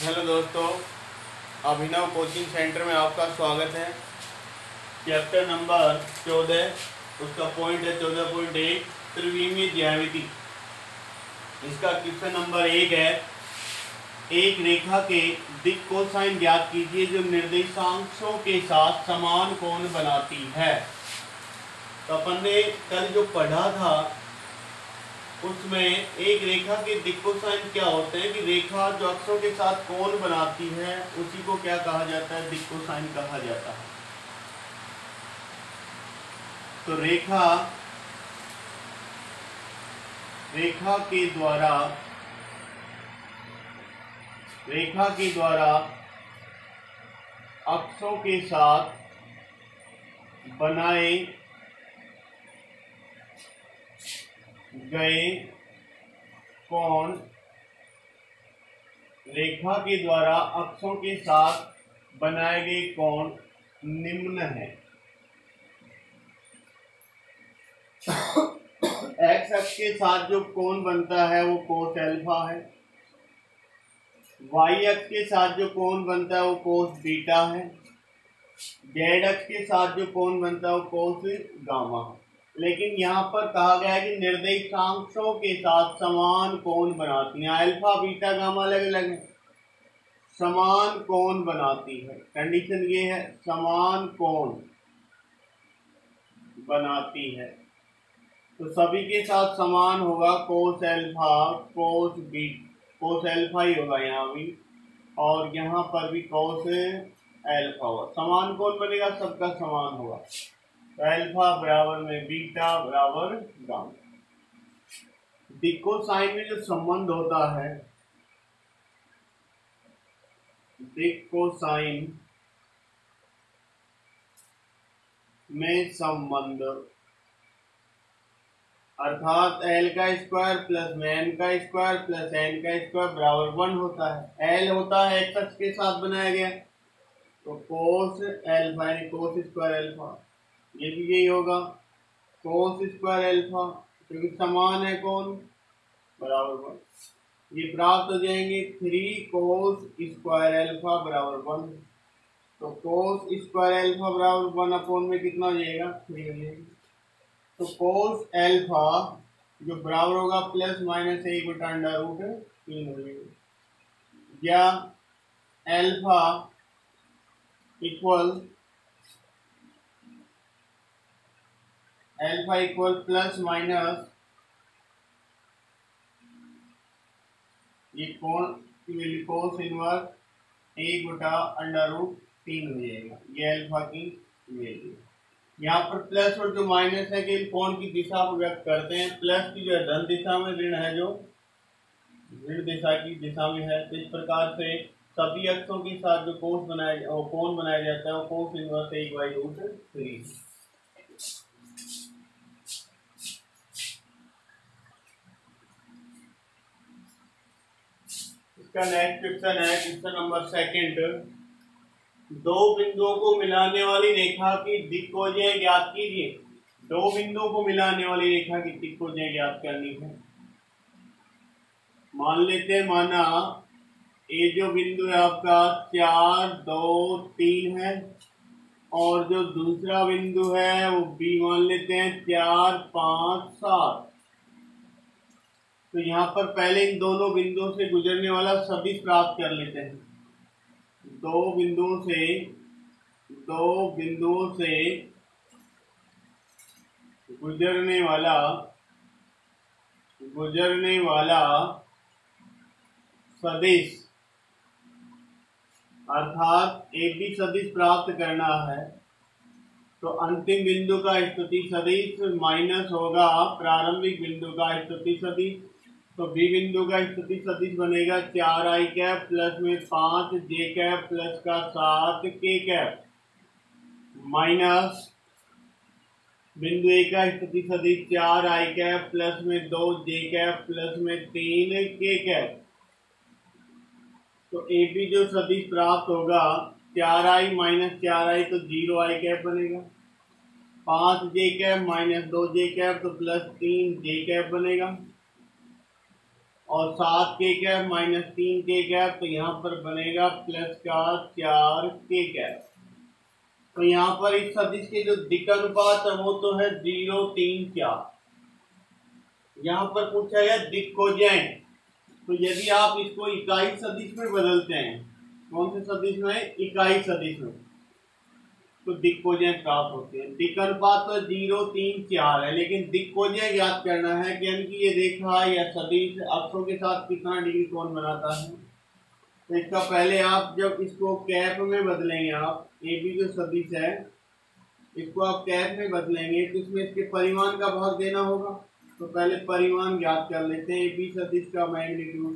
Hello दोस्तों, अभिनव coaching centre में आपका स्वागत है। चैप्टर नंबर 14, उसका पॉइंट है 14.1 त्रिविमीय ज्यामिति। इसका क्वेश्चन नंबर 1 है, एक रेखा के दिक् कोसाइन ज्ञात कीजिए जो निर्देशांकों के साथ समान कोण बनाती है। तो अपन ने कल जो पढ़ा था उसमें एक रेखा के दिक् कोसाइन क्या होते हैं कि रेखा जो अक्षों के साथ कोण बनाती है उसी को क्या कहा जाता है, दिक् कोसाइन कहा जाता है। तो रेखा के द्वारा अक्षों के साथ बनाए गए कोण, रेखा के द्वारा अक्षों के साथ बनाए गए कोण निम्न है। एक्स अक्ष के साथ जो कोण बनता है वो कोस अल्फा है। वाई अक्ष के साथ जो कोण बनता है वो कोस बीटा है। जेड अक्ष के साथ जो कोण बनता है वो कोस गामा है। लेकिन यहाँ पर कहा गया है कि निर्देशांकों के साथ समान कोण बनाती हैं। अल्फा बीटा गामा अलग अलग है, समान कोण बनाती है। कंडीशन ये है, समान कोण बनाती है। तो सभी के साथ समान होगा, कोस अल्फा कोस अल्फा ही होगा यहाँ भी, और यहाँ पर भी कोस अल्फा होगा। समान कोण बनेगा, सबका समान होगा। तो अल्फा बराबर में बीटा बराबर गामा। दिक् कोसाइन में जो संबंध होता है, दिक् कोसाइन में संबंध अर्थात एल का स्क्वायर प्लस में एन का स्क्वायर प्लस एन का स्क्वायर बराबर 1 होता है। एल होता है एक्स अक्ष के साथ बनाया गया, तो कोस अल्फा यानी कोस स्क्वायर अल्फा, ये भी यही होगा कोस स्क्वायर अल्फा, क्योंकि समान है कोण बराबर 1। ये प्राप्त हो जाएंगे 3 कोस स्क्वायर अल्फा बराबर 1। तो कोस स्क्वायर अल्फा बराबर 1 अपॉन में कितना हो जाएगा, 3 हो जाएगा। तो कोस अल्फा जो बराबर होगा प्लस माइनस 1/√3 हो जाएगा, या अल्फा इक्वल प्लस माइनस ये कोण कोस इनवर्स 1/√3 हो जाएगा। ये अल्फा की वैल्यू। यहाँ पर प्लस और जो माइनस है कि कोण की दिशा को व्यक्त करते हैं। प्लस की जो है धन दिशा में, ऋण है जो ऋण दिशा की दिशा में है। तो इस प्रकार से सभी अक्षों के साथ जो कोण बनाया जाता है वो कोस इनवर्स 1/√3। इसका नेक्स्ट क्वेश्चन है, क्वेश्चन नंबर 2। दो बिंदुओं को मिलाने वाली रेखा की दिक्कोजय ज्ञात कीजिए। दो बिंदुओं को मिलाने वाली रेखा की दिक्कोजय ज्ञात करनी है। मान लेते हैं, माना ये जो बिंदु है आपका 4, 2, 3 है, और जो दूसरा बिंदु है वो बी मान लेते हैं 4, 5, 7। तो यहाँ पर पहले इन दोनों बिंदुओं से गुजरने वाला सदिश प्राप्त कर लेते हैं। दो बिंदुओं से गुजरने वाला सदिश, अर्थात एक भी सदिश प्राप्त करना है तो अंतिम बिंदु का स्थिति सदिश माइनस होगा प्रारंभिक बिंदु का स्थिति सदिश। तो बी बिंदु का स्थिति सदिश बनेगा 4i कैप प्लस में 5 जे कैप प्लस का 7 के कैप, माइनस बिंदु ए का स्थिति सदिश 4i कैप प्लस में 2 जे कैप प्लस में 3 के कैप। तो ए बी जो सदिश प्राप्त होगा 4i माइनस 4i तो 0i कैप बनेगा, 5 जे कैप माइनस 2 जे कैप तो प्लस 3 जे कैप बनेगा, और 7 के कैप माइनस 3 के कैप, तो यहाँ पर बनेगा प्लस का 4 के कैप। तो यहाँ पर इस सदिश के जो दिक् अनुपात है वो तो है 0, 3, 4। यहाँ पर पूछा गया दिक्कोजेन, तो यदि आप इसको इकाई सदिश में बदलते हैं, कौन से सदिश में, इकाई सदिश में, तो दिक्कोजेन प्राप्त होते हैं। दिक् अनुपात तो 0, 3, 4 है, लेकिन दिक्कोजेन याद करना है कि यानी ये रेखा या सदिश अक्षों के साथ कितना डिग्री कोण बनाता है। तो इसका पहले आप जब इसको कैप में बदलेंगे, आप ए बी जो सदिश है इसको आप कैप में बदलेंगे तो इसमें इसके परिमाण का भाग देना होगा। तो पहले परिमाण ज्ञात कर लेते हैं। ए बी सदिश का मैग्नीट्यूड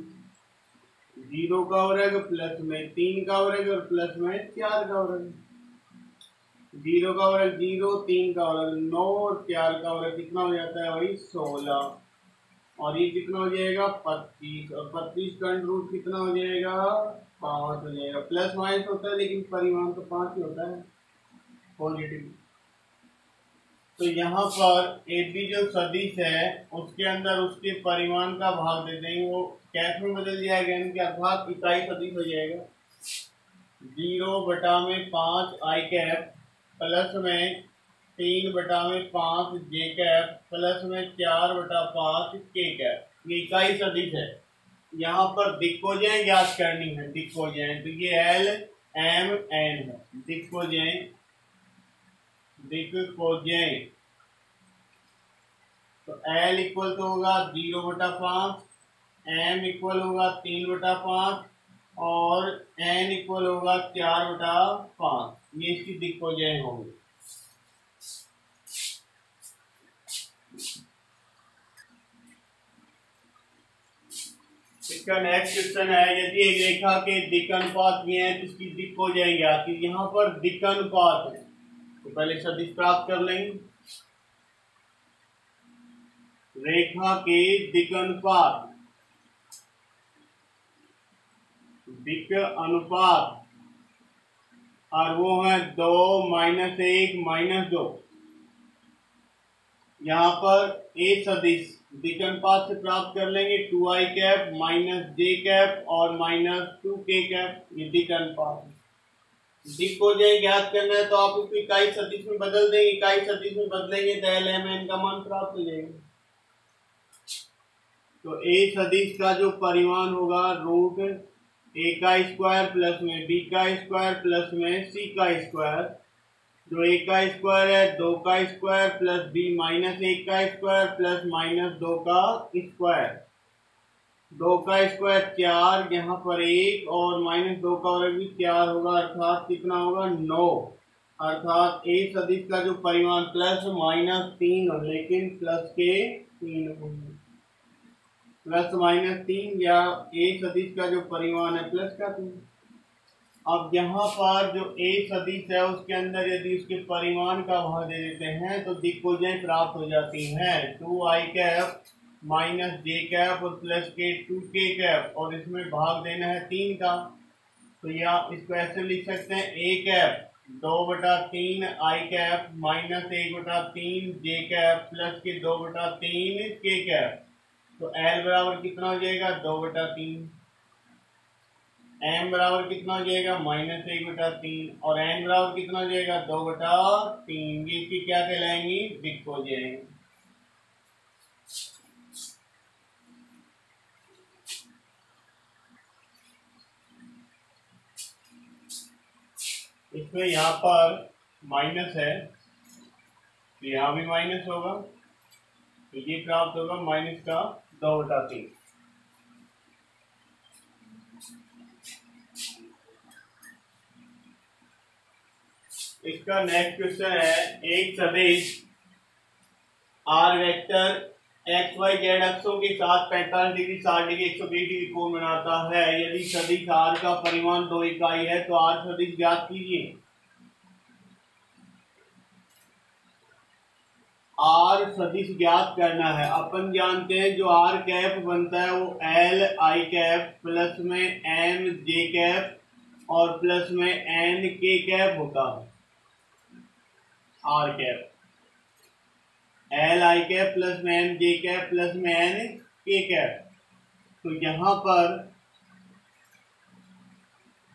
0 का वर्ग प्लस में 3 का वर्ग और प्लस में 4 का वर्ग। 0 का वर्ग 0, 3 का वर्ग 9 और 4 का वर्ग कितना हो जाता है भाई 16, और ये कितना हो जाएगा 25, और 25 का अंडर रूट कितना हो जाएगा 5 हो जाएगा। प्लस माइनस होता है लेकिन परिमाण तो 5 ही होता है पॉजिटिव। तो यहाँ पर ए बी जो सदिश है उसके अंदर उसके परिमाण का भाग दे देंगे, वो कैप में बदल जाएगा, इनके अर्थात इकाई सदिश हो जाएगा 0/5 आई कैप प्लस में 3/5 जे कैप प्लस में 4/5 के कैप। ये इकाई सदिश है। यहाँ पर दिक्कोजेन ज्ञात करनी है। दिक्कोजेन तो ये L, M, N है। दिक्कोजेन तो L इक्वल तो होगा 0/5, M इक्वल होगा 3/5 और N इक्वल होगा 4/5। ये इसकी दिक्कोजेन होगी। इसका नेक्स्ट क्वेश्चन है, यदि एक रेखा के दिक् अनुपात में है तो इसकी दिक्कोजेन ज्ञात की। यहाँ पर दिक् अनुपात है तो पहले सदिश प्राप्त कर लेंगे। रेखा के दिक् अनुपात, दिक् अनुपात और वो है 2, -1, -2। यहाँ पर ए सदिश दिक् अनुपात से प्राप्त कर लेंगे 2i कैप माइनस जे कैप और -2 के कैप। ये दिक् अनुपात है। दिक्कोजेन ज्ञात करना है तो आप उसको इकाई सदिश में बदल देंगे। इकाई सदिश में बदलेंगे तो L, M, N का मान प्राप्त हो जाएगा। तो ए सदिश का जो परिमाण होगा रूट ए का स्क्वायर प्लस में बी का स्क्वायर प्लस में सी का स्क्वायर। जो ए का स्क्वायर है 2 का स्क्वायर प्लस बी -1 का स्क्वायर प्लस -2 का स्क्वायर। 2 का स्क्वायर 4, यहाँ पर 1 और -2 का वर्ग भी 4 होगा, अर्थात कितना होगा 9। अर्थात ए सदिश का जो परिमाण प्लस -3 हो, लेकिन प्लस के 3 होंगे। प्लस -3 या ए सदिश का जो परिमाण है प्लस का 3। अब यहाँ पर जो ए सदिश है उसके अंदर यदि उसके परिमाण का भाग दे देते हैं तो दिक्कोजेन प्राप्त हो जाती है 2i कैप माइनस जे कैप और प्लस के 2k कैप, और इसमें भाग देना है 3 का। तो या इसको ऐसे लिख सकते हैं a cap 2/3 I cap minus 1/3 J cap plus के 2/3 के कैप। तो L बराबर कितना हो जाएगा 2/3, M बराबर कितना हो जाएगा -1/3 और N बराबर कितना हो जाएगा 2/3। ये इसकी क्या कहलाएंगी दिक्कोजेन। इसमें यहाँ पर माइनस है तो यहाँ भी माइनस होगा, तो ये प्राप्त होगा माइनस का 2/3। इसका नेक्स्ट क्वेश्चन है, एक सदिश R vector X Y Z अक्षों के साथ 45 डिग्री 60 डिग्री 120 डिग्री कोण बनाता है। यदि सदिश आर का परिमाण 2 इकाई है तो आर सदिश ज्ञात कीजिए। आर सदिश ज्ञात करना है। अपन जानते हैं जो आर कैप बनता है वो एल आई कैप प्लस में एम जे कैप और प्लस में एन के कैप होता है। R cap L I cap plus में एम जे कैप प्लस में एन के कैप। तो यहाँ पर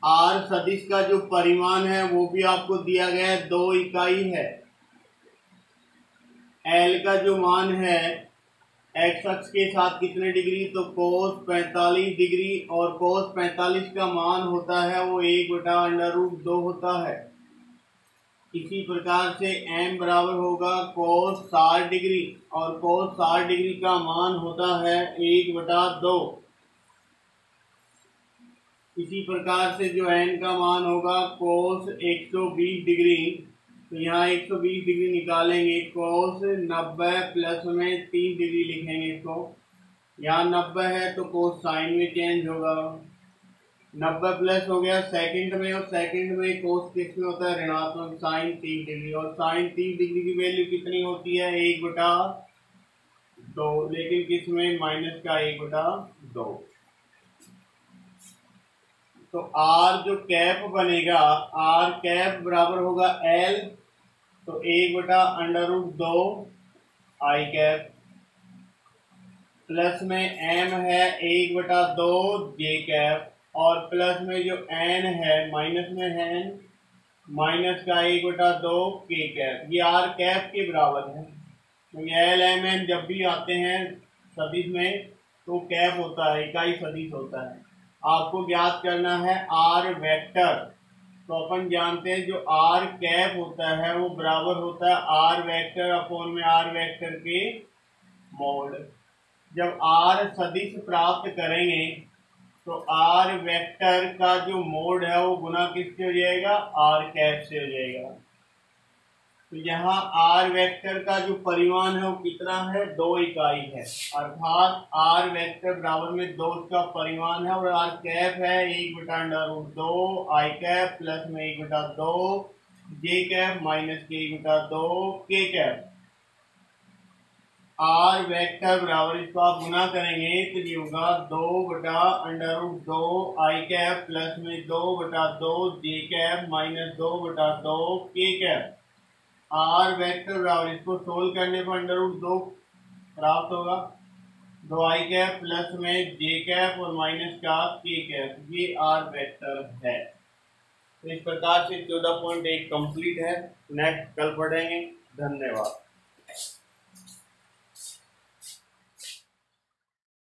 आर सदिश का जो परिमाण है वो भी आपको दिया गया है, 2 इकाई है। एल का जो मान है एक्स अक्ष के साथ कितने डिग्री, तो कोस 45 डिग्री, और कोस 45 का मान होता है वो 1/√2 होता है। इसी प्रकार से m बराबर होगा कोस 60 डिग्री, और कोस 60 डिग्री का मान होता है 1/2। इसी प्रकार से जो n का मान होगा कोस 120 डिग्री, तो यहाँ 120 डिग्री निकालेंगे, कोस 90 प्लस में 3 डिग्री लिखेंगे इसको। यहाँ 90 है तो कोस साइन में चेंज होगा, 90 प्लस हो गया सेकंड में, और सेकंड में कोस किस में होता है, ऋणात्मक साइन 3 डिग्री, और साइन 3 डिग्री की वैल्यू कितनी होती है, 1/2, लेकिन किस में, माइनस का 1/2। तो आर जो कैप बनेगा, आर कैप बराबर होगा एल, तो 1/√2 आई कैप, प्लस में एम है 1/2 जे कैप, और प्लस में जो एन है, माइनस में है एन, माइनस का 1/2 के कैप। ये आर कैप के बराबर है। तो एल एम एन जब भी आते हैं सदिश में तो कैप होता है, इकाई सदिश होता है। आपको ज्ञात करना है आर वेक्टर। तो अपन जानते हैं जो आर कैप होता है वो बराबर होता है आर वेक्टर अपॉन में आर वेक्टर के मोड। जब आर सदिश प्राप्त करेंगे तो आर वेक्टर का जो मोड है वो गुना किससे हो जाएगा, आर कैप से हो जाएगा। तो यहाँ आर वेक्टर का जो परिमाण है वो कितना है, 2 इकाई है, अर्थात आर वेक्टर बराबर में 2 का परिमाण है, और आर कैप है 1/√2 आई कैप, प्लस में 1/2 जे कैप, माइनस के 1/2 के कैप। आर वेक्टर बराबर, इसको आप गुना करेंगे तो ये होगा 2/√2 आई कैप, प्लस में 2/2 जे कैप, माइनस 2/2 के कैप। आर वेक्टर बराबर, इसको सोल्व करने पर √2 प्राप्त होगा, 2 आई कैप प्लस में जे कैप और माइनस का के कैप। ये आर वेक्टर है। तो इस प्रकार से 14.1 कंप्लीट है। नेक्स्ट कल पढ़ेंगे। धन्यवाद।